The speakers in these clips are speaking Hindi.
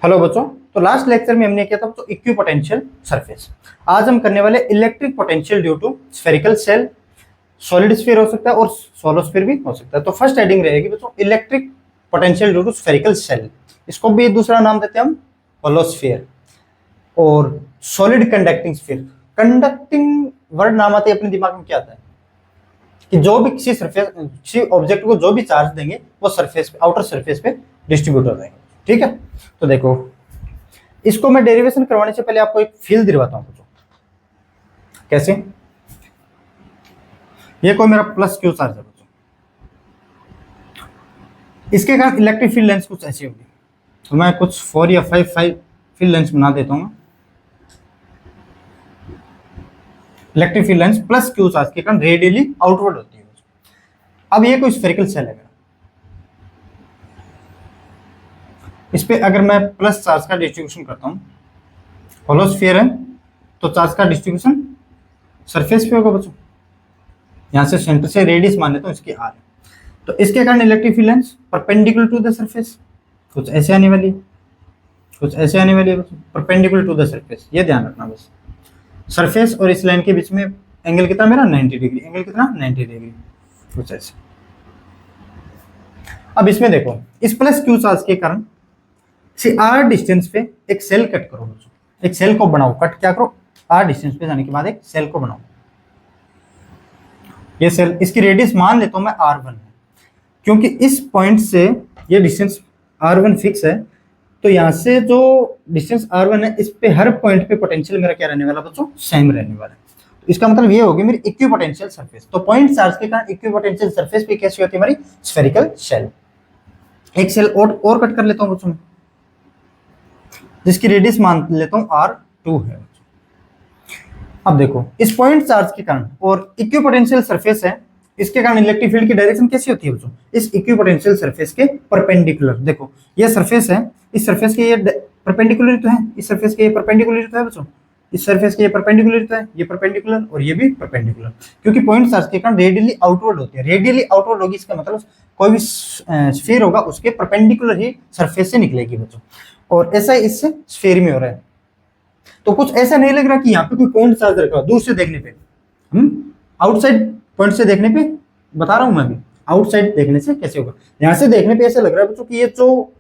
हेलो बच्चों। तो लास्ट लेक्चर में हमने किया था बच्चों इक्विपोटेंशियल सरफेस। आज हम करने वाले electric potential due to spherical shell. Solid sphere हो सकता है और सोलो स्फीयर भी हो सकता है। तो फर्स्ट हेडिंग रहेगी बच्चों electric potential due to spherical shell. इसको भी दूसरा नाम देते हैं हम होलो स्फीयर और solid conducting sphere. Conducting word नाम आते ही अपने दिमाग में क्या आता है कि जो भी किसी सरफेस किसी ऑब्जेक्ट को जो भी चार्ज देंगे वो सरफेस पे आउटर सरफेस पे डिस्ट्रीब्यूट हो जाएंगे। ठीक है, तो देखो इसको मैं डेरिवेशन करवाने से पहले आपको एक फील दिलवाता हूं बच्चों। कैसे? ये कोई मेरा प्लस क्यू चार्ज है बच्चों, इसके कारण इलेक्ट्रिक फील्ड लेंथ कुछ ऐसी होगी। तो मैं कुछ 4 या 5 फील्ड लेंथ बना देता हूँ। Electric field length plus Q charge के कारण रेडियली आउटवर्ड होती है। अब ये कोई स्फेरिकल सेल है, इस पे अगर मैं प्लस चार्ज का डिस्ट्रीब्यूशन करता हूं, होलो स्फीयर है तो चार्ज का डिस्ट्रीब्यूशन सरफेस पे होगा बच्चों। यहां से सेंटर से रेडियस मान लेता हूं इसकी आर है, तो इसके कारण electric field length perpendicular to the surface कुछ ऐसे आने वाली है, कुछ ऐसे आने वाली है बच्चों, परपेंडिकुलर टू द सरफेस। ये ध्यान रखना बस। सरफेस और इस लाइन के बीच में एंगल कितना मेरा 90 डिग्री, एंगल कितना 90 डिग्री, कुछ ऐसे। अब इसमें देखो इस प्लस क्यू चार्ज के कारण आर डिस्टेंस पे एक सेल कट करो बच्चों, एक सेल को बनाओ। कट क्या करो? आर डिस्टेंस पे जाने के बाद एक सेल को बनाओ। ये सेल, इसकी रेडियस मान लेता हूं मैं R1 है, क्योंकि इस पॉइंट से ये डिस्टेंस R1 फिक्स है। तो यहां से जो डिस्टेंस R1 है इस पे हर पॉइंट पे पोटेंशियल मेरा क्या रहने वाला बच्चों? सेम रहने वाला है। तो इसका मतलब ये होगी मेरी इक्विपोटेंशियल सरफेस। तो पॉइंट चार्ज के कारण इक्विपोटेंशियल सरफेस पे कैसी होती है हमारी? Spherical shell. एक सेल और कट कर लेता हूं बच्चों, जिसकी रेडियस मान लेता हूं R2 है। अब देखो इस पॉइंट चार्ज के कारण और इक्विपोटेंशियल सरफेस है, इसके कारण इलेक्ट्रिक फील्ड की डायरेक्शन कैसी होती है बच्चों? इस इक्विपोटेंशियल सरफेस के परपेंडिकुलर। देखो ये सरफेस है, इस सरफेस के ये परपेंडिकुलर तो है, इस सरफेस के ये परपेंडिकुलर तो है बच्चों, इस सरफेस के ये परपेंडिकुलर तो है, ये परपेंडिकुलर और ये भी परपेंडिकुलर। क्योंकि पॉइंट चार्ज के कारण रेडियली आउटवर्ड होती है। रेडियली आउटवर्ड होगी इसका मतलब कोई भी स्फीयर होगा उसके परपेंडिकुलर ही सरफेस से निकलेगी बच्चों, और ऐसा इससे स्फीयर में हो रहा है। तो कुछ ऐसा नहीं लग रहा कि यहाँ पे कोई पॉइंट चार्ज रखा दूर से देखने पे, आउटसाइड पॉइंट से देखने पे बता रहा हूं मैं भी, आउटसाइड देखने से कैसे होगा। यहां से देखने पे ऐसा लग रहा है बच्चों कि ये जो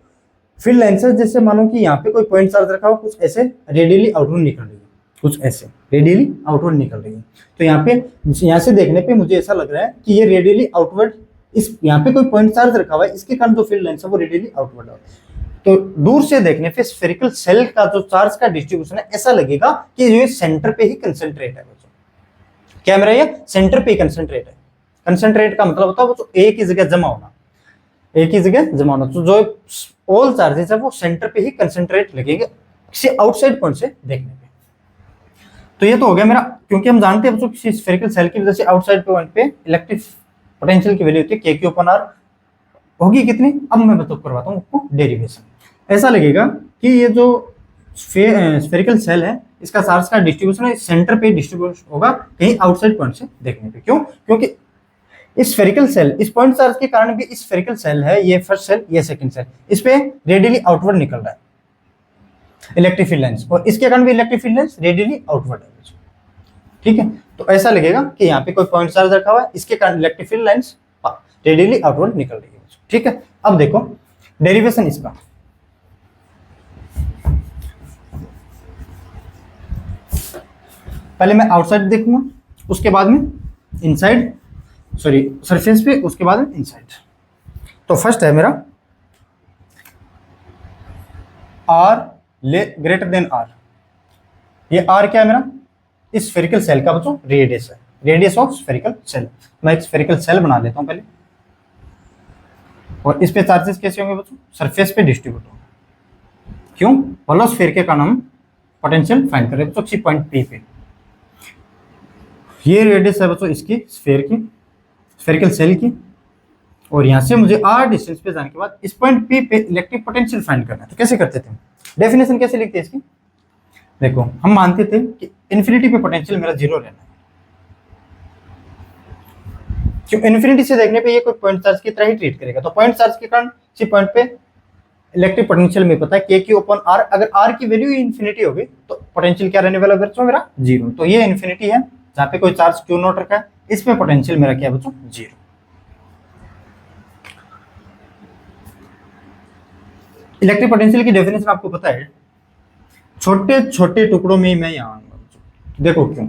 फील्ड लाइंस है, जैसे मानो कि यहाँ पे कोई पॉइंट चार्ज रखा हो, कुछ ऐसे रेडियली आउटवर्ड निकल रही है, कुछ ऐसे रेडियली आउटवर्ड निकल रही है। तो यहाँ पे यहाँ से देखने पे मुझे ऐसा लग रहा है कि ये रेडियली आउटवर्ड, इस यहाँ पे कोई पॉइंट चार्ज रखा हुआ है, इसके कारण जो फील्ड लाइंस है वो रेडियली आउटवर्ड है। तो दूर से देखने पे स्फेरिकल सेल का जो चार्ज का डिस्ट्रीब्यूशन है ऐसा लगेगा कि ये सेंटर पे ही कंसंट्रेट है बच्चों। क्या मेरा ये सेंटर पे ही कंसंट्रेट है। कंसंट्रेट का मतलब होता है बच्चों एक ही जगह जमा होना, एक ही जगह जमा होना। तो जो ऑल चार्जेस है वो सेंटर पे ही कंसंट्रेट लगेंगे किसी आउटसाइड पॉइंट से देखने पे। तो ये तो हो गया मेरा, क्योंकि हम जानते हैं बच्चों किसी स्फेरिकल सेल की वजह से आउटसाइड पॉइंट पे इलेक्ट्रिक पोटेंशियल की वैल्यू होती है K/R होगी कितनी। अब मैं बता करवाता हूँ आपको डेरिवेशन। ऐसा लगेगा कि ये जो स्फेरिकल सेल है इसका चार्ज का डिस्ट्रीब्यूशन है सेंटर पे डिस्ट्रीब्यूट होगा कहीं आउटसाइड पॉइंट से देखने पे। क्यों? क्योंकि इस स्फेरिकल सेल, इस पॉइंट चार्ज के कारण भी इस स्फेरिकल सेल है, ये फर्स्ट सेल, ये सेकंड सेल, इस पे रेडियली आउटवर्ड निकल रहा है इलेक्ट्रिक फील्ड लाइंस, और इसके कारण भी electric field lines radially outward है। ठीक है, तो ऐसा लगेगा कि यहाँ पे कोई पॉइंट चार्ज रखा हुआ है, इसके कारण electric field lines radially outward निकल रही है। ठीक है, अब देखो डेरिवेशन इसका। पहले मैं आउटसाइड देखूंगा, उसके बाद में इनसाइड, सॉरी सरफेस पे, उसके बाद में इनसाइड। तो फर्स्ट है मेरा R ग्रेटर देन R। ये R क्या है मेरा? इस स्फेरिकल सेल का बच्चों रेडियस है, रेडियस ऑफ स्फेरिकल सेल। मैं एक स्फेरिकल सेल बना लेता हूं पहले, और इस पे चार्जेस कैसे होंगे बच्चों? सरफेस पे डिस्ट्रीब्यूट होंगे। क्यों? होलो स्फीयर के कारण हम पोटेंशियल फाइंड कर रहे हैं बच्चों किसी पॉइंट P पे। ये रेडियस है बच्चों इसकी स्फीयर की, स्फेरिकल सेल की, और यहां से मुझे R डिस्टेंस पे जाने के बाद इस पॉइंट P पे इलेक्ट्रिक पोटेंशियल फाइंड करना है। तो कैसे करते थे? डेफिनेशन कैसे लिखते हैं इसकी? देखो हम मानते थे कि इन्फिनिटी पे पोटेंशियल मेरा 0 रहना है। क्यों? इन्फिनिटी से देखने पे ये कोई पॉइंट चार्ज की तरह ही ट्रीट करेगा। तो पॉइंट चार्ज के कारण इसी पॉइंट पे इलेक्ट्रिक पोटेंशियल में पता है के क्यू अपन आर, अगर आर की वैल्यू इन्फिनिटी होगी तो पोटेंशियल क्या रहने वाला बच्चों मेरा जीरो। तो ये इन्फिनिटी है जहां पे कोई चार्ज क्यू नॉट रखा है, इसमें पोटेंशियल मेरा क्या है बच्चों जीरो। इलेक्ट्रिक पोटेंशियल की डेफिनेशन आपको पता है, छोटे छोटे टुकड़ों में मैं यहां आऊंगा। देखो क्यों,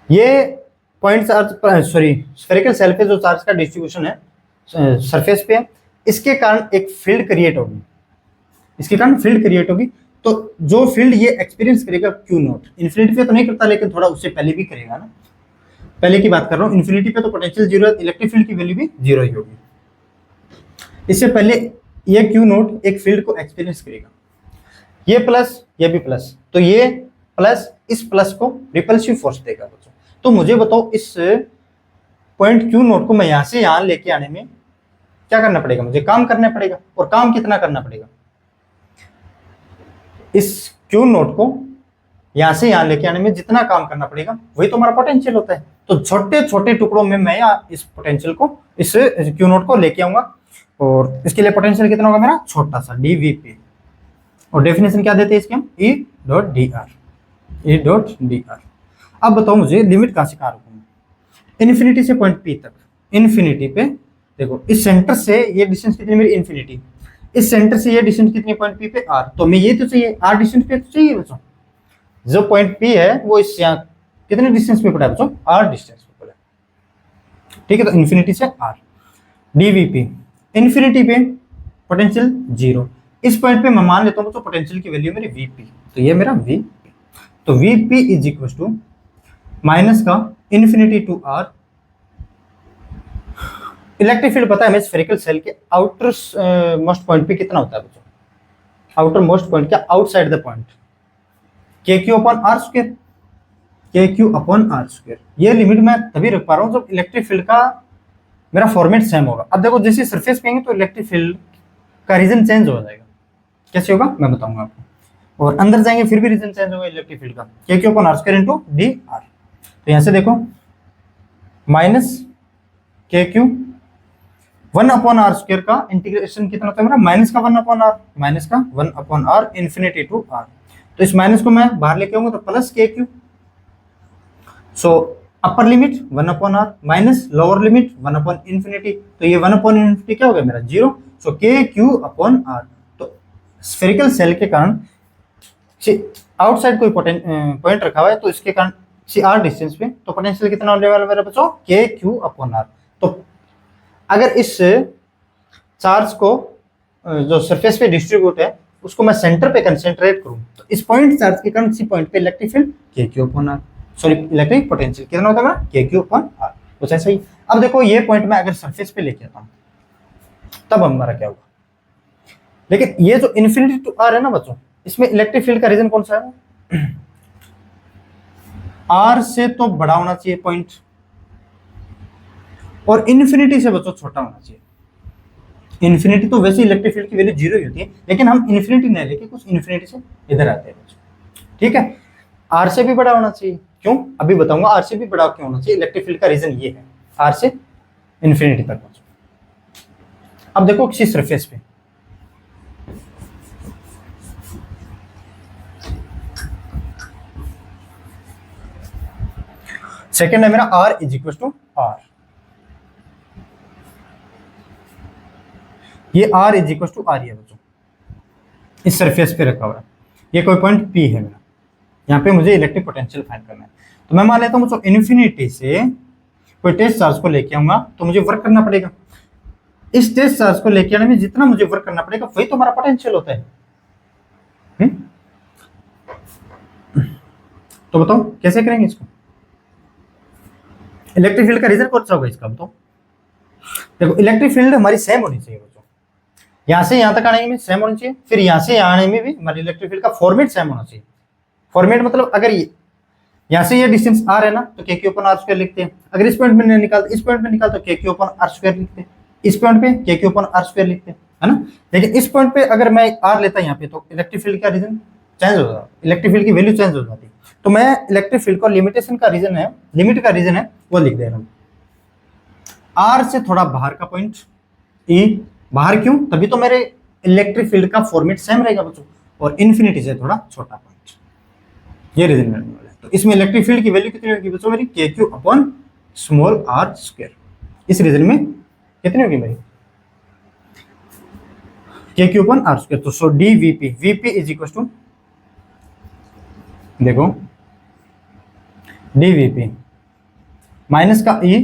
ये point charge sorry spherical shell पे जो चार्ज का डिस्ट्रीब्यूशन है सरफेस पे है, इसके कारण एक फील्ड क्रिएट होगी, इसके कारण फील्ड क्रिएट होगी। तो जो फील्ड ये एक्सपीरियंस करेगा क्यू नॉट, इन्फिनिटी पे तो नहीं करता लेकिन थोड़ा उससे पहले भी करेगा ना, पहले की बात कर रहा हूँ। इन्फिनिटी पे तो पोटेंशियल जीरो है, इलेक्ट्रिक फील्ड की वैल्यू भी जीरो ही होगी। इससे पहले ये क्यू नॉट एक फील्ड को एक्सपीरियंस करेगा, ये प्लस ये भी प्लस, तो ये प्लस इस प्लस को रिपल्सिव फोर्स देगा बच्चों। तो मुझे बताओ इस पॉइंट क्यू नॉट को मैं यहां से यहां लेके आने में क्या करना पड़ेगा, मुझे काम करना पड़ेगा, और काम कितना करना पड़ेगा, इस क्यू नॉट को यहां से यहां लेके आने में जितना काम करना पड़ेगा वही तो हमारा पोटेंशियल होता है। तो छोटे छोटे टुकड़ों में मैं इस पोटेंशियल को, इस क्यू नॉट को लेके आऊंगा, और इसके लिए पोटेंशियल कितना होगा मेरा छोटा सा डीवीपी, और डेफिनेशन क्या देते हैं इसके हम ई डॉट डी आर। अब बताओ मुझे लिमिट कहां से कहां रखूंगा, इन्फिनिटी से पॉइंट पी तक। इन्फिनिटी पे देखो इस सेंटर से ये डिस्टेंस कितनी मेरी इन्फिनिटी, इस सेंटर से ये डिस्टेंस कितनी पॉइंट पी पे आर, तो मैं ये तो चाहिए आर डिस्टेंस पे तो चाहिए बच्चों। जो पॉइंट पी है वो इस यहाँ कितने डिस्टेंस पे पड़ा है बच्चों, आर डिस्टेंस पे पड़ा है, ठीक है। तो इन्फिनिटी से आर डीवीपी, इन्फिनिटी पे पोटेंशियल जीरो, इस पॉइंट पे मैं मान लेता हूँ तो पोटेंशियल की वैल्यू मेरी वीपी, तो ये मेरा वीपी। तो VP is equal to minus का infinity to r, electric field पता है हमें स्फेरिकल सेल के आउटर मोस्ट पॉइंट पे कितना होता है बच्चों, आउटर मोस्ट पॉइंट क्या outside the point k Q upon are square, k Q upon are square. ये लिमिट मैं तभी रख पा रहा हूँ जब इलेक्ट्रिक फील्ड का मेरा फॉर्मेट सेम होगा। अब देखो जैसे सरफेस पे तो इलेक्ट्रिक फील्ड का रीजन चेंज हो जाएगा, कैसे होगा मैं बताऊंगा आपको, और अंदर जाएंगे फिर भी रीजन चेंज होगा इलेक्ट्रिक फील्ड का, K Q upon are square into D R. तो यहाँ से देखो माइनस के क्यू 1 अपॉन आर स्क्वायर का इंटीग्रेशन कितना होता है मेरा, माइनस का 1 अपॉन आर, माइनस का 1 upon R infinity to R. तो इस माइनस को मैं बाहर लेके आऊंगा तो plus K Q, so upper limit 1 upon R minus lower limit 1 upon infinity, तो ये 1 अपॉन इन्फिनिटी क्या हो गया मेरा जीरो, सो के क्यू अपॉन आर। तो स्फेरिकल सेल के कारण आउटसाइड कोई पॉइंट रखा हुआ है तो इसके कारण सी आर डिस्टेंस पे, तो पोटेंशियल कितना होने वाला मेरे बच्चों के क्यू अपॉन आर। तो अगर इस चार्ज को जो सरफेस पे डिस्ट्रीब्यूट है उसको मैं सेंटर पे कंसेंट्रेट करूं तो इस पॉइंट चार्ज के कारण इसी पॉइंट पे electric field K Q upon R, sorry electric potential कितना होता है के क्यू अपॉन आर, कुछ ऐसा ही। अब देखो ये पॉइंट मैं अगर सरफेस पे लेके आता हूं तब हमारा क्या होगा, लेकिन ये जो इन्फिनिटी टू आर है ना बच्चों, इसमें इलेक्ट्रिक फील्ड का रीजन कौन सा है, आर से तो बड़ा होना चाहिए पॉइंट, और इन्फिनिटी से बच्चों छोटा होना चाहिए। इन्फिनिटी तो वैसे इलेक्ट्रिक फील्ड की वैल्यू जीरो ही होती है, लेकिन हम इन्फिनिटी नहीं लेके कुछ इन्फिनिटी से इधर आते हैं बच्चों, ठीक है। आर से भी बड़ा होना चाहिए, क्यों अभी बताऊंगा आर से भी बड़ा क्यों होना चाहिए, इलेक्ट्रिक फील्ड का रीजन ये है आर से इन्फिनिटी तक पहुंचो। अब देखो किसी सरफेस पे सेकेंड है मेरा are is equal to r, ये r is equal to r है बच्चों, इस सरफेस पे रखा हुआ है, ये कोई पॉइंट पी है मेरा, यहाँ पे मुझे इलेक्ट्रिक पोटेंशियल फाइंड करना है। तो मैं मान लेता हूँ इन्फिनिटी से कोई टेस्ट चार्ज को लेके आऊंगा तो मुझे वर्क करना पड़ेगा, इस टेस्ट चार्ज को लेके आने में जितना मुझे वर्क करना पड़ेगा वही तो हमारा पोटेंशियल होता है। तो बताओ कैसे करेंगे इसको, इलेक्ट्रिक फील्ड का रीजन कौन सा होगा इसका बताओ। देखो इलेक्ट्रिक फील्ड हमारी सेम होनी चाहिए बच्चों, यहां से यहां तक आने में सेम होनी चाहिए, फिर यहां से यहां आने में भी हमारी इलेक्ट्रिक फील्ड का फॉर्मेट सेम होना चाहिए। फॉर्मेट मतलब अगर यहां से ये डिस्टेंस आर है ना तो के क्यू अपन आर स्क्वायर लिखते हैं, अगर इस पॉइंट में निकालते इस पॉइंट में निकालते तो के क्यू अपन आर स्क्वायर लिखते हैं, इस पॉइंट पे के क्यू अपन आर स्क्वायर लिखते हैं, है ना। लेकिन इस पॉइंट पे अगर मैं आर लेता यहाँ पे तो इलेक्ट्रिक फील्ड का रीजन चेंज हो जाता, इलेक्ट्रिक फील्ड की वैल्यू चेंज हो जाती। तो मैं इलेक्ट्रिक फील्ड को लिमिटेशन का रीजन है, लिमिट का रीजन है वो लिख दे रहा हूँ, आर से थोड़ा बाहर का पॉइंट ई बाहर क्यों? तभी तो मेरे इलेक्ट्रिक फील्ड का फॉर्मेट सेम रहेगा बच्चों, और इन्फिनिटी से थोड़ा छोटा पॉइंट, ये रीजन मिलने वाला है। तो इसमें इलेक्ट्रिक फील्ड की वैल्यू कितनी होगी बच्चों मेरी? K Q upon small R square. इस रीजन में कितनी होगी मेरी? K Q upon are square. तो so d VP, VP is equal to, देखो डी वीपी माइनस का ई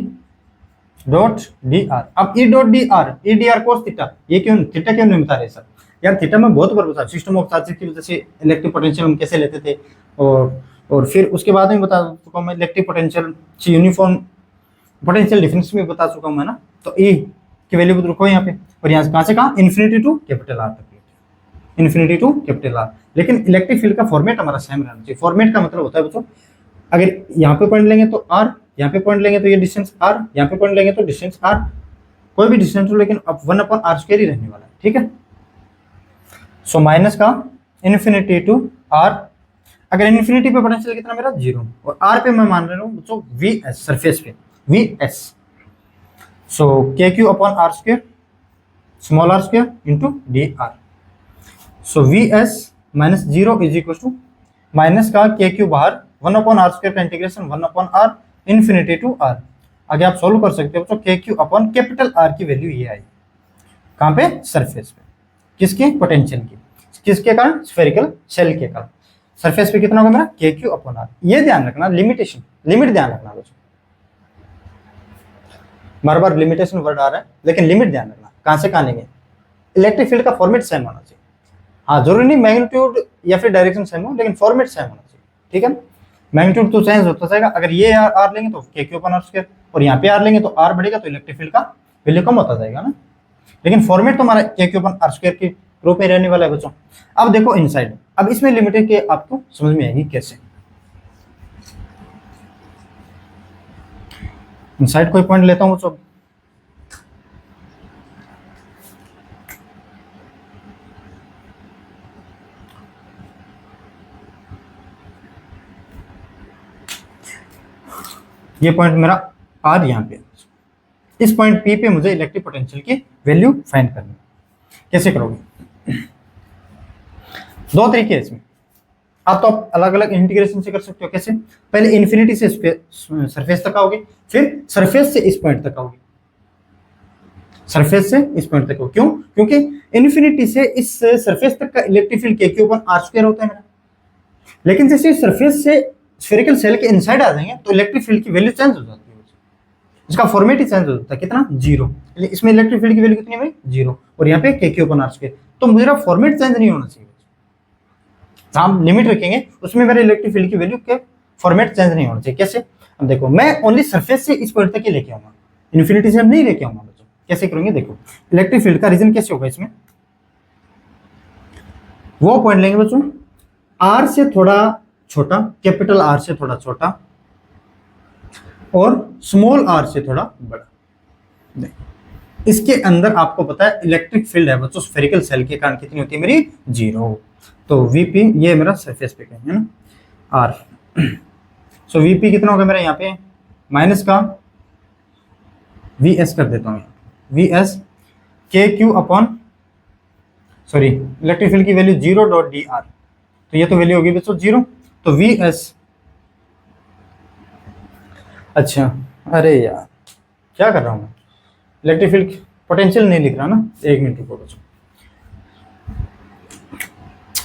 डॉट डी आर। अब E dot d r, E d r cos theta, ये क्यों थीटा क्यों नहीं बता रहे सर? यार थीटा में बहुत बार बता, सिस्टम ऑफ चार्जेस की वजह से इलेक्ट्रिक पोटेंशियल हम कैसे लेते थे, और फिर उसके बाद में बता चुका हूं मैं electric potential uniform potential difference में बता चुका हूं मैं ना। तो ई की वैल्यू बता रखो यहाँ पे, और यहाँ कहाँ से कहाँ? इन्फिनिटी टू कैपिटल आर तक, इन्फिनिटी टू कैपिटल आर। लेकिन इलेक्ट्रिक फील्ड का फॉर्मेट हमारा सेम रहना चाहिए। फॉर्मेट का मतलब होता है बच्चों, अगर यहाँ पे पॉइंट लेंगे तो आर, यहाँ पे पॉइंट लेंगे तो ये डिस्टेंस आर, यहाँ पे पॉइंट लेंगे तो डिस्टेंस आर, कोई भी डिस्टेंस हो, लेकिन अब 1/r² ही रहने वाला है, ठीक है। सो माइनस का इन्फिनिटी टू आर, अगर इन्फिनिटी पे पोटेंशियल कितना मेरा? 0, और आर पे मैं मान रहा हूँ बच्चों वी एस, सरफेस पे V S. So K Q upon are square, small R square into D R. So V S minus 0 is equal to minus का के क्यू बाहर, 1/r² का integration 1/r infinity to are. आगे आप सोल्व कर सकते हो तो के क्यू अपॉन कैपिटल आर की वैल्यू ये आई, कहाँ पे? सरफेस पे। किसकी? पोटेंशियल की। किसके कारण? स्फेरिकल शेल के कारण। सरफेस पे कितना होगा मेरा? के क्यू अपॉन आर। ये ध्यान रखना, लिमिटेशन, लिमिट ध्यान रखना बच्चों, बार बार लिमिटेशन वर्ड आ रहा है, लेकिन लिमिट ध्यान रखना। कहाँ से कहाँ लेंगे? इलेक्ट्रिक फील्ड का फॉर्मेट सेम होना चाहिए। हाँ, जरूरी नहीं मैग्नीट्यूड या फिर डायरेक्शन सेम हो, लेकिन फॉर्मेट सेम होना चाहिए, ठीक है। मैग्नीट्यूड तो चेंज होता जाएगा, अगर ये आर लेंगे तो के क्यू अपॉन आर स्क्वायर, और यहाँ पे आर लेंगे तो आर बढ़ेगा, तो इलेक्ट्रिक फील्ड का वैल्यू कम होता जाएगा ना। लेकिन फॉर्मेट तो हमारा के क्यू अपॉन आर स्क्वायर के रूप में रहने वाला है बच्चों। अब देखो इनसाइड, अब इसमें लिमिटेड के आपको समझ में आएगी कैसे। इनसाइड कोई पॉइंट लेता हूँ बच्चों, ये पॉइंट मेरा आर यहाँ पे, इस पॉइंट पी पे मुझे इलेक्ट्रिक पोटेंशियल की वैल्यू फाइंड करनी है। कैसे करोगे? दो तरीके हैं इसमें। आप तो अलग अलग इंटीग्रेशन से कर सकते हो। कैसे? पहले इन्फिनिटी से सरफेस तक आओगे, फिर सरफेस से इस पॉइंट तक आओगे, सरफेस से इस पॉइंट तक। क्यों? क्योंकि इन्फिनिटी से इस सरफेस तक का electric field K Q upon are square होता है मेरा, लेकिन जैसे सरफेस से स्फेरिकल सेल के इनसाइड आ जाएंगे तो इलेक्ट्रिक फील्ड की वैल्यू चेंज हो जाती है, इसका फॉर्मेट ही चेंज हो जाता है। कितना? 0। इसमें इलेक्ट्रिक फील्ड की वैल्यू कितनी है? 0, और यहाँ पे के क्यू अपॉन आर स्क्वायर। तो मेरा फॉर्मेट चेंज नहीं होना चाहिए, हम लिमिट रखेंगे उसमें मेरे इलेक्ट्रिक फील्ड की वैल्यू के फॉर्मेट चेंज नहीं होना चाहिए। कैसे? अब देखो, मैं ओनली सरफेस से इस पॉइंट तक ही लेके आऊंगा, इन्फिनिटी से हम नहीं लेके आऊंगा बच्चों। कैसे करेंगे? देखो, इलेक्ट्रिक फील्ड का रीजन कैसे होगा इसमें, वो पॉइंट लेंगे बच्चों आर से थोड़ा छोटा, कैपिटल आर से थोड़ा छोटा, और स्मॉल आर से थोड़ा बड़ा। इसके अंदर आपको पता है इलेक्ट्रिक फील्ड है बच्चों स्फेरिकल सेल के कारण कितनी होती है मेरी? 0। तो वीपी, ये मेरा सरफेस पे है ना, आर। सो वीपी कितना होगा मेरा यहाँ पे? माइनस का वी एस कर देता हूँ, वी एस के Q upon, sorry, electric field की वैल्यू 0 डॉट डी आर, तो ये तो वैल्यू होगी बच्चों 0। तो वी एस, अच्छा, अरे यार क्या कर रहा हूँ मैं, इलेक्ट्रिक फील्ड पोटेंशियल नहीं लिख रहा ना, एक मिनट रुको बच्चों।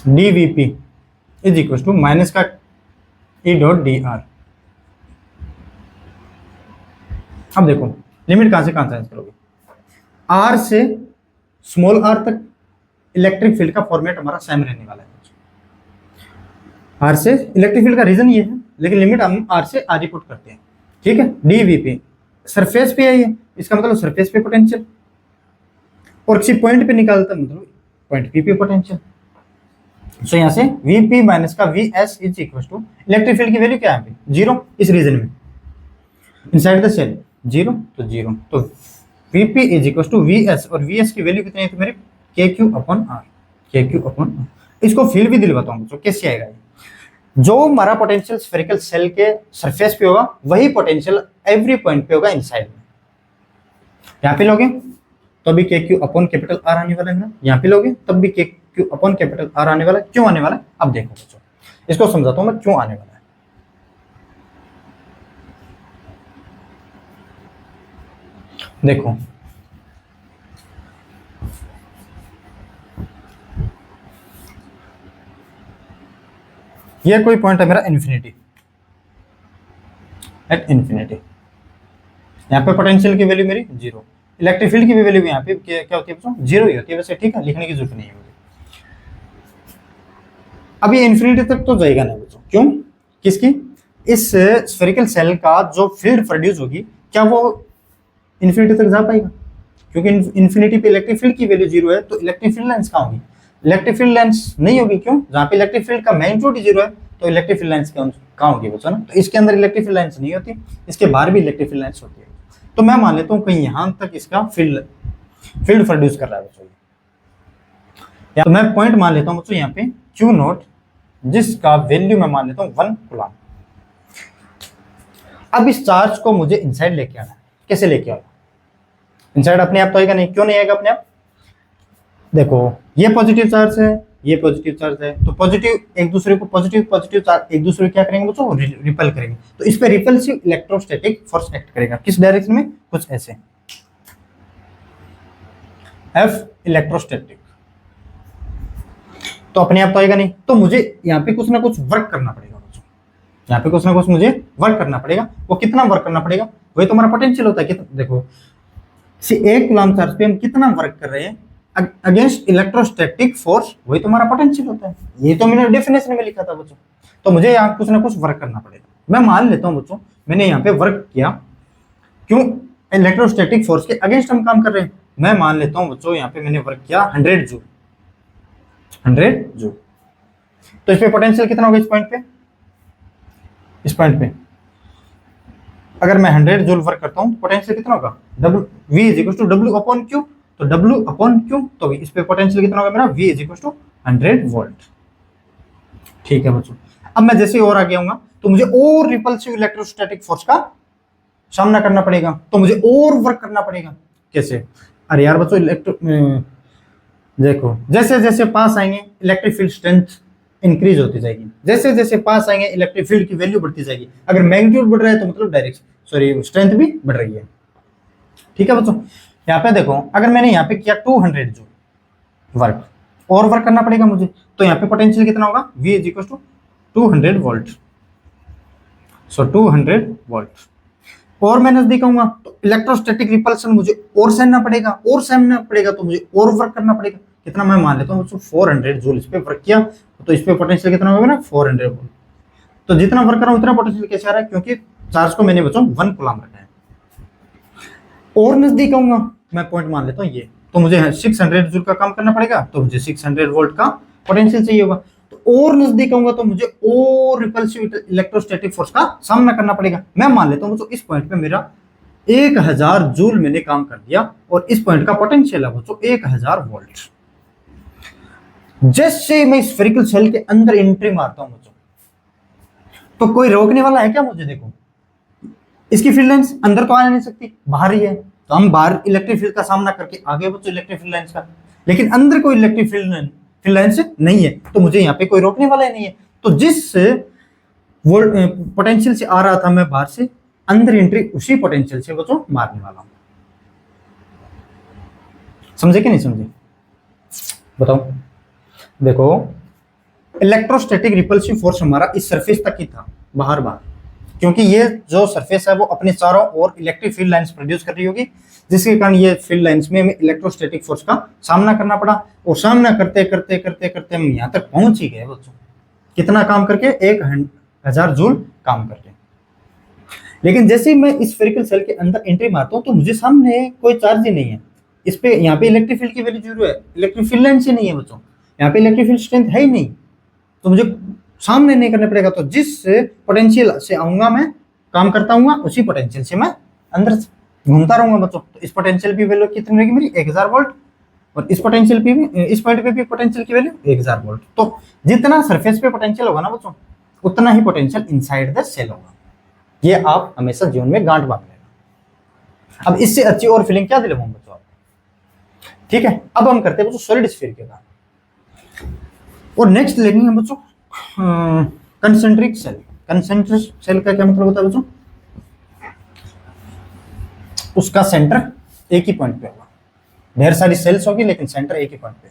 D V P is equal to minus का ई डॉट डी आर। अब देखो लिमिट कहां से कहां चेंज करोगे? आर से स्मॉल आर तक इलेक्ट्रिक फील्ड का फॉर्मेट हमारा सेम रहने वाला है। आर से इलेक्ट्रिक फील्ड का रीजन ये है, लेकिन लिमिट हम आर से आर ही पुट करते हैं, ठीक है। डी वी पी सरफेस पे है ये, इसका मतलब सरफेस पे पोटेंशियल, और किसी पॉइंट पे निकालता मतलब पॉइंट पी पे पोटेंशियल। सो यहाँ से वी पी माइनस का V S is equal to electric field की वैल्यू क्या है? 0 इस रीजन में, इनसाइड द सेल 0, तो 0। तो V P is equal to V S, और वी एस की वैल्यू कितनी है तो मेरे K Q upon R, K Q upon R. इसको फील भी दिलवाता हूँ बच्चों, कैसे आएगा? जो हमारा पोटेंशियल स्फेरिकल सेल के सरफेस पे होगा वही पोटेंशियल एवरी पॉइंट पे होगा इनसाइड में। यहाँ पे लोगे तो अभी के क्यू अपॉन कैपिटल आर आने वाला है ना, यहाँ पे लोगे तब भी के क्यू अपॉन कैपिटल आर आने वाला है। क्यों आने वाला है अब देखो बच्चों, इसको समझाता हूं मैं क्यों आने वाला है। देखो ये कोई पॉइंट है मेरा इन्फिनिटी, एट इन्फिनिटी, यहाँ पे पोटेंशियल की वैल्यू मेरी जीरो, इलेक्ट्रिक फील्ड की भी वैल्यू यहाँ पे क्या होती है बच्चों, जीरो ही होती है। वैसे ठीक है, लिखने की जरूरत नहीं है मुझे। अब ये इन्फिनिटी तक तो जाएगा नहीं बच्चों, क्यों, किसकी, इस स्फेरिकल सेल का जो फील्ड प्रोड्यूस होगी क्या वो इन्फिनिटी तक जा पाएगा, क्योंकि इन्फिनिटी पे इलेक्ट्रिक फील्ड की वैल्यू जीरो है, तो इलेक्ट्रिक फील्ड लेंस कहाँ होगी, इलेक्ट्रिक फील्ड लेंस नहीं होगी। क्यों, जहाँ पे इलेक्ट्रिक फील्ड का मैग्नीट्यूड जीरो है तो इलेक्ट्रिक फील्ड लेंस कहाँ होगी बच्चों ना, तो इसके अंदर इलेक्ट्रिक फील्ड लेंस नहीं होती, इसके बाहर भी इलेक्ट्रिक फील्ड लेंस होती है। तो मैं मान लेता हूँ कहीं यहाँ तक इसका फील्ड प्रोड्यूस कर रहा है बच्चों, या तो मैं पॉइंट मान लेता हूँ बच्चों यहाँ पे क्यू नोट, जिसका वैल्यू मैं मान लेता हूँ 1 कूलम। अब इस चार्ज को मुझे इनसाइड लेके आना है, कैसे लेके आना, इनसाइड अपने आप तो आएगा नहीं, क्यों नहीं आएगा अपने आप, देखो ये पॉजिटिव चार्ज है, ये पॉजिटिव चार्ज है, तो पॉजिटिव एक दूसरे को पॉजिटिव चार्ज एक दूसरे को क्या करेंगे बच्चों, रिपेल करेंगे, तो इस पे रिपल्सिव इलेक्ट्रोस्टैटिक फोर्स एक्ट करेगा, किस डायरेक्शन में, कुछ ऐसे, एफ इलेक्ट्रोस्टैटिक, तो अपने आप तो आएगा नहीं, तो मुझे यहाँ पे कुछ ना कुछ वर्क करना पड़ेगा बच्चों, यहाँ पे कुछ ना कुछ मुझे वर्क करना पड़ेगा। वो कितना वर्क करना पड़ेगा, वही तो हमारा पोटेंशियल होता है। देखो एक कूलम चार्ज पे हम कितना वर्क कर रहे हैं अगेंस्ट इलेक्ट्रोस्टैटिक फोर्स, वही तो हमारा पोटेंशियल होता है। ये तो मैंने डेफिनेशन में लिखा था बच्चों, तो मुझे यहाँ कुछ ना कुछ वर्क करना पड़ेगा। मैं मान लेता हूँ बच्चों मैंने यहाँ पे वर्क किया, क्यों, इलेक्ट्रोस्टैटिक फोर्स के अगेंस्ट हम काम कर रहे हैं। मैं मान लेता हूँ बच्चों यहाँ पे मैंने वर्क किया 100 जूल, 100 जूल, तो इस पे पोटेंशियल कितना होगा, इस पॉइंट पे, इस पॉइंट पे अगर मैं 100 जूल वर्क करता हूँ पोटेंशियल कितना होगा, W V is equal to W upon Q, तो W अपॉन Q, तो इस पे पोटेंशियल कितना होगा मेरा, V is equal to 100 volt. ठीक है बच्चों, अब मैं जैसे और आगे आऊंगा तो मुझे और रिपल्सिव इलेक्ट्रोस्टैटिक फोर्स का सामना करना पड़ेगा, तो मुझे और वर्क करना पड़ेगा। कैसे, अरे यार बच्चों देखो जैसे जैसे पास आएंगे इलेक्ट्रिक फील्ड स्ट्रेंथ इंक्रीज होती जाएगी, जैसे जैसे पास आएंगे इलेक्ट्रिक फील्ड की वैल्यू बढ़ती जाएगी। अगर मैग्नीट्यूड बढ़ रहा है तो मतलब डायरेक्शन स्ट्रेंथ भी बढ़ रही है। ठीक है बच्चों, यहाँ पे देखो अगर मैंने यहाँ पे किया 200 जूल वर्क, और वर्क करना पड़ेगा मुझे, तो यहाँ पे पोटेंशियल कितना होगा, V is equal to 200 volt, so 200 volt. और मैं नजदीक आऊंगा तो इलेक्ट्रोस्टैटिक रिपल्सन मुझे और सहना पड़ेगा, और सहना पड़ेगा तो मुझे और वर्क करना पड़ेगा। कितना, मैं मान लेता हूँ 400 जूल इस पे वर्क किया, तो इस पे पोटेंशियल कितना होगा ना 400 वोल्ट। तो जितना वर्क कर रहा हूँ उतना पोटेंशियल कैसे आ रहा है, क्योंकि चार्ज को मैंने बच्चों 1 कूलम रखा है। और नजदीक आऊंगा, मैं पॉइंट मान लेता हूँ ये, तो मुझे 600 जूल का काम करना पड़ेगा, तो मुझे 600 वोल्ट का पोटेंशियल चाहिए होगा। तो और नजदीक आऊंगा तो मुझे और रिपल्सिव इलेक्ट्रोस्टैटिक फोर्स का सामना करना पड़ेगा। मैं मान लेता हूँ तो इस पॉइंट पे मेरा 1000 जूल मैंने काम कर दिया, और इस पॉइंट का पोटेंशियल है बच्चों 1000 वोल्ट। जैसे मैं स्फेरिकल सेल के अंदर एंट्री मारता हूं बच्चों, तो कोई रोकने वाला है क्या मुझे, देखो इसकी फील्ड लाइंस अंदर तो आ नहीं सकती, बाहर ही है, तो हम बाहर इलेक्ट्रिक फील्ड का सामना करके आगे बच्चों इलेक्ट्रिक फील्ड लाइंस का, लेकिन अंदर कोई इलेक्ट्रिक फील्ड लाइंस नहीं है, तो मुझे यहाँ पे कोई रोकने वाला ही नहीं है। तो जिस वोल्ट पोटेंशियल से आ रहा था मैं बाहर से, अंदर एंट्री उसी पोटेंशियल से बच्चों मारने वाला हूं। समझे कि नहीं समझे, बताओ। देखो इलेक्ट्रोस्टैटिक रिपल्सिव फोर्स हमारा इस सरफेस तक ही था, बाहर बाहर, क्योंकि ये जो सरफेस है वो अपने चारों ओर इलेक्ट्रिक फील्ड लाइंस प्रोड्यूस कर रही होगी, जिसके कारण ये फील्ड लाइंस में हमें इलेक्ट्रोस्टैटिक फोर्स का सामना करना पड़ा। और सामना करते करते करते करते हम यहाँ तक पहुंच ही गए बच्चों, कितना काम करके, 1000 जूल काम करके। लेकिन जैसे ही मैं इस स्फेरिकल सेल के अंदर एंट्री मारता हूँ तो मुझे सामने कोई चार्ज ही नहीं है, इस पे यहाँ पे इलेक्ट्रिक फील्ड की वैल्यू जीरो है, इलेक्ट्रिक फील्ड लाइंस ही नहीं है बच्चों, यहाँ पे इलेक्ट्रिक फील्ड स्ट्रेंथ है ही नहीं, तो मुझे सामने नहीं करना पड़ेगा। तो जिस पोटेंशियल से आऊंगा मैं काम करता हूँ, उसी पोटेंशियल से मैं अंदर घूमता रहूंगा बच्चों। तो इस पोटेंशियल की वैल्यू कितनी रहेगी मेरी, 1000 वोल्ट, और इस पोटेंशियल पे भी, इस पॉइंट पे भी पोटेंशियल की वैल्यू 1000 वोल्ट। तो जितना सरफेस पे पोटेंशियल होगा ना बच्चों, उतना ही पोटेंशियल इनसाइड द सेल होगा। ये आप हमेशा जीवन में गांठ बांध लेना। अब इससे अच्छी और फीलिंग क्या दिलवाऊं बच्चों, ठीक है, अब हम करते हैं बच्चों सॉलिड स्फीयर के काम। और नेक्स्ट लेनी है बच्चों कंसेंट्रिक सेल। कंसेंट्रिक सेल का क्या मतलब होता है बच्चों? उसका सेंटर एक ही पॉइंट पे होगा, ढेर सारी सेल्स होगी लेकिन सेंटर एक ही पॉइंट पे।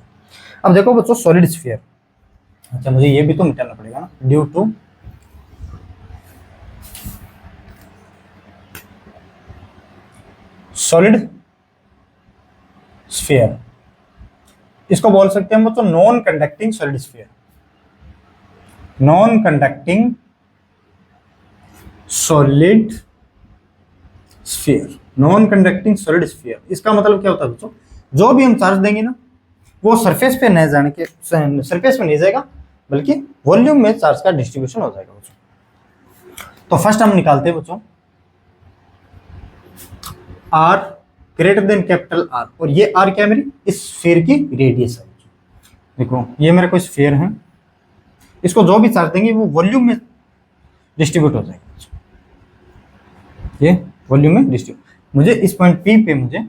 अब देखो बच्चों सॉलिड स्फीयर, अच्छा मुझे ये भी तो मिटाना पड़ेगा ना, ड्यू टू सॉलिड स्फीयर, इसको बोल सकते हैं बच्चों non conducting solid sphere. Non conducting solid sphere, non conducting solid sphere, इसका मतलब क्या होता है बच्चों? जो भी हम चार्ज देंगे ना वो सरफेस पे नहीं जाने के, सरफेस में नहीं जाएगा बल्कि वॉल्यूम में चार्ज का डिस्ट्रीब्यूशन हो जाएगा बच्चों। तो फर्स्ट हम निकालते हैं बच्चों R greater than capital R, और ये आर क्या है मेरी? इस स्फीयर की रेडियस है। देखो ये मेरा कोई स्फीयर है, इसको जो भी चार्ज देंगे वो वॉल्यूम में डिस्ट्रीब्यूट हो जाएगा, ये वॉल्यूम में डिस्ट्रीब्यूट। मुझे इस पॉइंट पी पे मुझे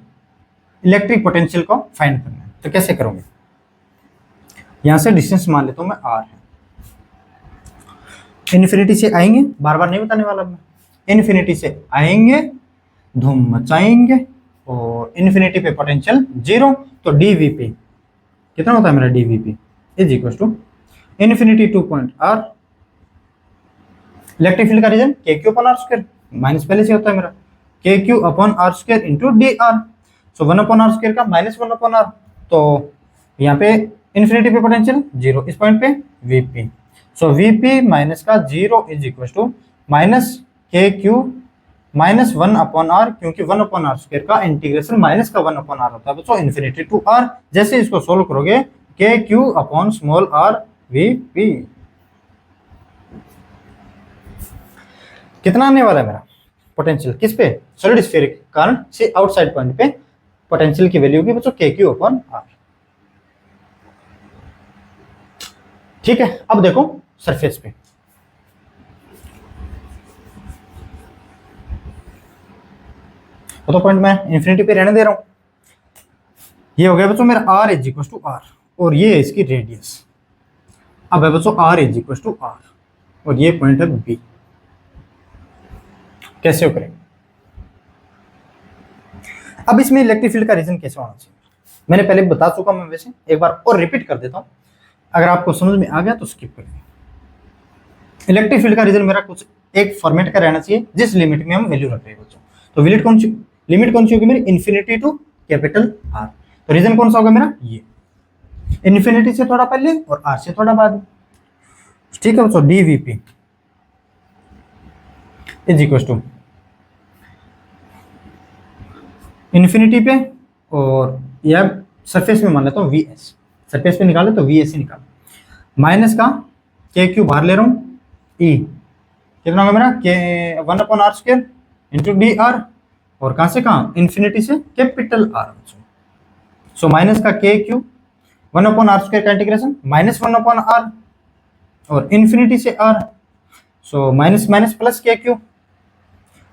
इलेक्ट्रिक पोटेंशियल को फाइंड करना है, तो कैसे करोगे? यहां से डिस्टेंस मान लेता हूं मैं आर है, इन्फिनिटी से आएंगे, बार बार नहीं बताने वाला मैं, इन्फिनिटी से आएंगे, धूम मचाएंगे, और इन्फिनिटी पे पोटेंशियल जीरो, तो डीवीपी कितना होता है मेरा? D VP is equal to infinity to point r, electric field का region k Q upon are square, minus पहले से होता है मेरा के Q upon are square into D R, so 1 upon are square का माइनस 1 अपॉन आर, तो यहाँ पे इन्फिनिटी पे पोटेंशियल जीरो, इस पॉइंट पे वीपी, सो वीपी माइनस का zero is equal to minus के क्यू माइनस 1 अपॉन आर, क्योंकि 1 अपॉन आर स्क्वायर का इंटीग्रेशन माइनस का 1 अपॉन आर होता है बच्चों इन्फिनिटी टू आर। जैसे इसको सोल्व करोगे K Q upon small R V P, कितना आने वाला है मेरा पोटेंशियल? किस पे? सॉलिड स्फीयर के कारण से आउटसाइड पॉइंट पे पोटेंशियल की वैल्यू होगी बच्चों के क्यू अपॉन आर। ठीक है, अब देखो सरफेस पे, तो पॉइंट मैं इंफिनिटी पे रहने दे रहा हूं, ये हो गया बच्चों मेरा are is equal to R, और ये है इसकी रेडियस। अब है बच्चों R is equal to R, और ये पॉइंट है बी, कैसे हो करेंगे? अब इसमें इलेक्ट्रिक फील्ड का रीजन कैसे होना चाहिए मैंने पहले बता चुका, मैं वैसे एक बार और रिपीट कर देता हूं, अगर आपको समझ में आ गया तो स्किप करें। इलेक्ट्रिक फील्ड का रीजन मेरा कुछ एक फॉर्मेट का रहना चाहिए जिस लिमिट में हम वैल्यू रख रहे हैं बच्चों। तो लिमिट कौन सी होगी मेरी? इन्फिनिटी टू कैपिटल आर, तो रीजन कौन सा होगा मेरा? ये इन्फिनिटी से थोड़ा पहले और आर से थोड़ा बाद। ठीक है बच्चों, DVP is equal to infinity पे, और यह सरफेस में मान लेता हूँ वीएस, सरफेस पे निकाले तो वीएस ही निकाल, माइनस का के क्यू बाहर ले रहा हूँ, ई कितना होगा मेरा? K 1 upon are square into D R, और कहां से कहां? इन्फिनिटी से कैपिटल आर, सो माइनस का K Q 1 upon are square का इंटीग्रेशन माइनस 1 अपॉन आर, और इन्फिनिटी से R, so minus minus plus K Q,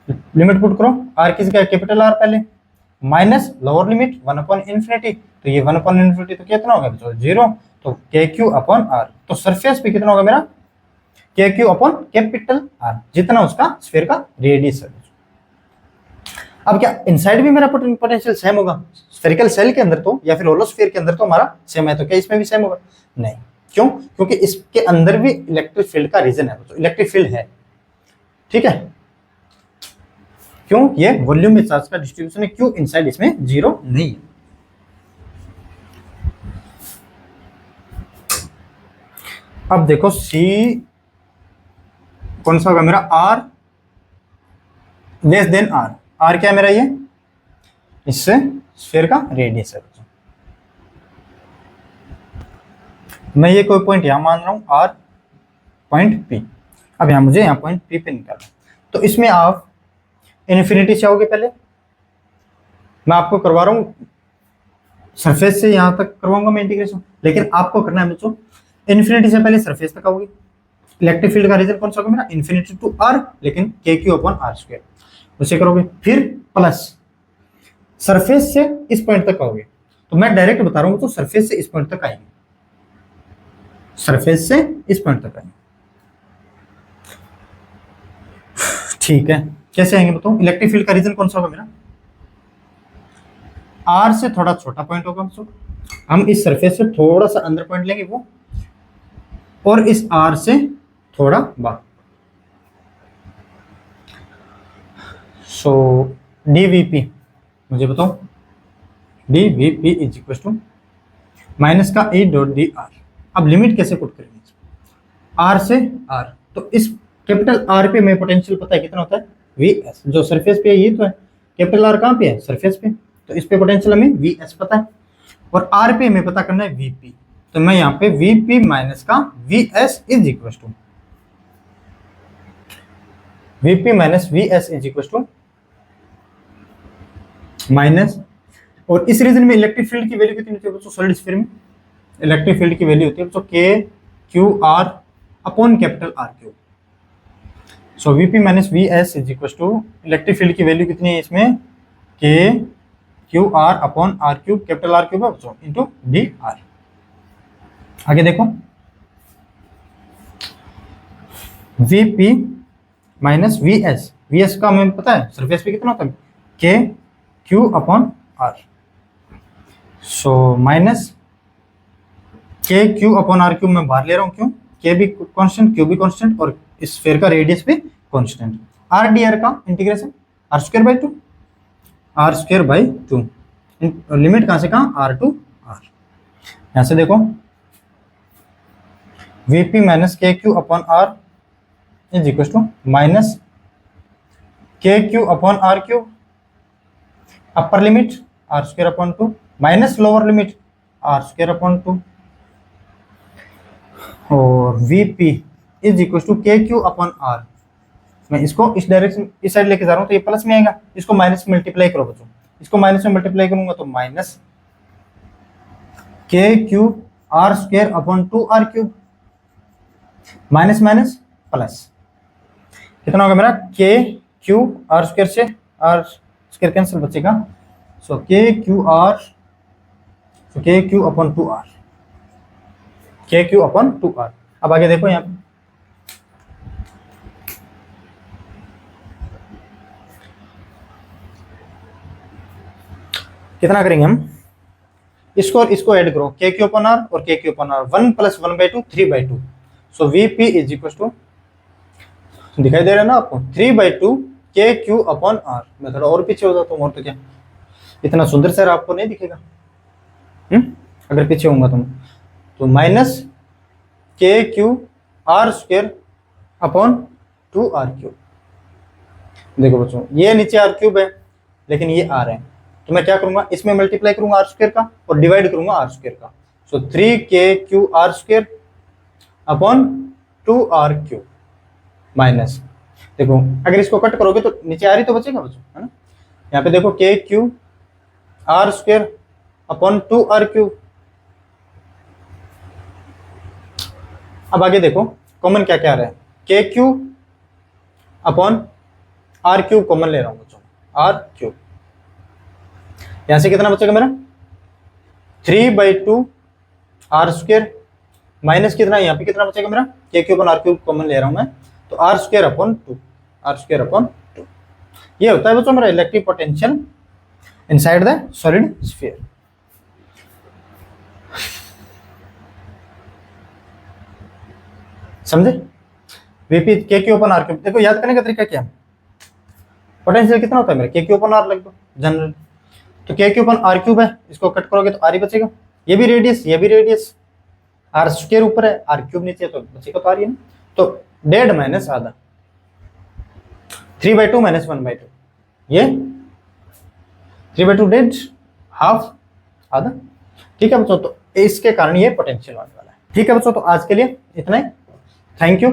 limit put करो, आर किस का? कैपिटल आर पहले, minus lower limit 1 upon infinity, तो ये 1 अपॉन इन्फिनिटी तो कितना होगा बच्चों? जीरो, तो के क्यू अपॉन आर, तो सरफेस पे कितना होगा मेरा? के क्यू अपॉन कैपिटल आर, जितना उसका स्फीयर का रेडियस है। अब क्या इनसाइड भी मेरा पोटेंशियल सेम होगा? स्फेरिकल सेल के अंदर तो, या फिर होलो स्फीयर के अंदर तो हमारा सेम है, तो क्या इसमें भी सेम होगा? नहीं, क्यों? क्योंकि इसके अंदर भी इलेक्ट्रिक फील्ड का रीजन है, तो इलेक्ट्रिक फील्ड है। ठीक है, क्यों? ये वॉल्यूम में चार्ज का डिस्ट्रीब्यूशन है, क्यों? इनसाइड इसमें जीरो नहीं है। अब देखो सी कौन सा होगा मेरा? R less than R, R क्या है मेरा? ये इससे स्फीयर का रेडियस है। मैं ये कोई पॉइंट यहां मान रहा हूं आर पॉइंट पी, अब यहां मुझे यहां पॉइंट पी पे निकालना, तो इसमें आप इन्फिनिटी से आओगे, पहले मैं आपको करवा रहा हूं सरफेस से यहां तक करवाऊंगा मैं इंटीग्रेशन, लेकिन आपको करना है बच्चों इन्फिनिटी से पहले सरफेस तक आओगे। इलेक्ट्रिक फील्ड का रीजन कौन सा होगा मेरा? इन्फिनिटी टू आर, लेकिन के क्यू अपॉन आर स्क्वायर, उसे करोगे, फिर प्लस सरफेस से इस पॉइंट तक आओगे, तो मैं डायरेक्ट बता रहा हूँ तो सरफेस से इस पॉइंट तक आएंगे, सरफेस से इस पॉइंट तक आएंगे। ठीक है, कैसे आएंगे बताओ? इलेक्ट्रिक फील्ड का रीजन कौन सा होगा मेरा? आर से थोड़ा छोटा पॉइंट होगा बच्चों, हम इस सरफेस से थोड़ा सा अंदर पॉइंट लेंगे वो, और इस आर से थोड़ा बाहर। सो डीवीपी मुझे बताओ, DVP is equal to minus का ई डॉट डी आर। अब लिमिट कैसे पुट करेंगे? आर से आर, तो इस कैपिटल आर पे में पोटेंशियल पता है कितना होता है? V S. जो सरफेस पे है ये तो है, कैपिटल आर कहाँ पे है? सरफेस पे, तो इस पे पोटेंशियल हमें वी एस पता है, और आर पे हमें पता करना है वीपी। तो मैं यहाँ पे वीपी माइनस का V S is equal to, VP minus V S is equal to minus, और इस रीजन में इलेक्ट्रिक फील्ड की वैल्यू कितनी होती है बच्चों? सॉलिड स्फीयर में इलेक्ट्रिक फील्ड की वैल्यू होती है बच्चों K Q R upon capital R cube. So VP minus V S is equal to, electric field की वैल्यू कितनी है इसमें? K Q R upon are cube, capital R cube है बच्चों, इंटू डी आर। आगे देखो, वीपी माइनस वी एस का हमें पता है सरफेस पे कितना होता है? K Q upon R. So minus के क्यू अपॉन आर क्यूब मैं बाहर ले रहा हूँ, क्यों? के भी कांस्टेंट, क्यू भी कांस्टेंट, और इस स्फीयर का रेडियस भी कांस्टेंट। आर डी आर का integration r square by two, are square by two, limit कहाँ से कहाँ? R to r. यहां से देखो, वीपी माइनस के Q upon r is equal to minus के Q upon are cube, upper limit r square upon two, minus lower limit r square upon two, और वीपी इज इक्वल टू के क्यू अपॉन आर। मैं इसको इस डायरेक्शन इस साइड लेके जा रहा हूँ तो ये प्लस में आएगा, इसको माइनस में मल्टीप्लाई करो बच्चों, इसको माइनस में मल्टीप्लाई करूंगा तो माइनस के Q R square upon two R cube, minus minus plus, कितना होगा मेरा? के क्यू आर स्क्वायर से आर स्क्वायर कैंसिल बचेगा, so K Q R, so K Q upon two R, K Q upon two R. अब आगे देखो यहाँ पे, कितना करेंगे हम? इसको और इसको ऐड करो, के क्यू अपॉन आर और K Q upon R, 1 plus 1 by two 3 by two. So VP is equal to, दिखाई दे रहा है ना आपको? 3 बाई टू के क्यू अपॉन आर। मैं थोड़ा और पीछे हो जाता हूँ, और तो क्या इतना सुंदर सर आपको नहीं दिखेगा अगर पीछे होऊंगा तो माइनस के Q R square upon two R cube. देखो बच्चों, ये नीचे आर क्यूब है लेकिन ये आर है, तो मैं क्या करूंगा? इसमें मल्टीप्लाई करूंगा आर स्क्वायर का और डिवाइड करूंगा आर स्क्वायर का। So 3 K Q R square upon two R cube minus, देखो अगर इसको कट करोगे तो नीचे आर ही तो बचेगा बच्चों, है ना? यहाँ पे देखो K Q R square upon two R cube. अब आगे देखो कॉमन क्या क्या आ रहा है? K Q upon are cube common ले रहा हूं बच्चों, आर क्यूब। यहां से कितना बचेगा मेरा? 3 by two are square minus कितना, यहाँ पे कितना बचेगा मेरा? के Q upon are cube common ले रहा हूं मैं, तो R square upon two, are square upon two. ये होता है बच्चों मेरा electric potential inside the solid sphere. समझे? VP K Q upon are cube. देखो याद करने का तरीका क्या है? पोटेंशियल कितना होता है मेरा? के क्यू अपॉन आर लग दो जनरल, तो के क्यू अपॉन आर क्यूब है, इसको कट करोगे तो आर ही बचेगा, ये भी रेडियस ये भी रेडियस, आर स्क्वायर ऊपर है आर क्यूब नीचे, तो बचेगा तो आर ही ना। तो डेढ़ माइनस आधा, 3 by to minus 1 by to, ये 3 बाई टू डेढ़, हाफ आधा। ठीक है बच्चों, तो इसके कारण ये पोटेंशियल आने वाला है। ठीक है बच्चों, तो आज के लिए इतना ही। Thank you.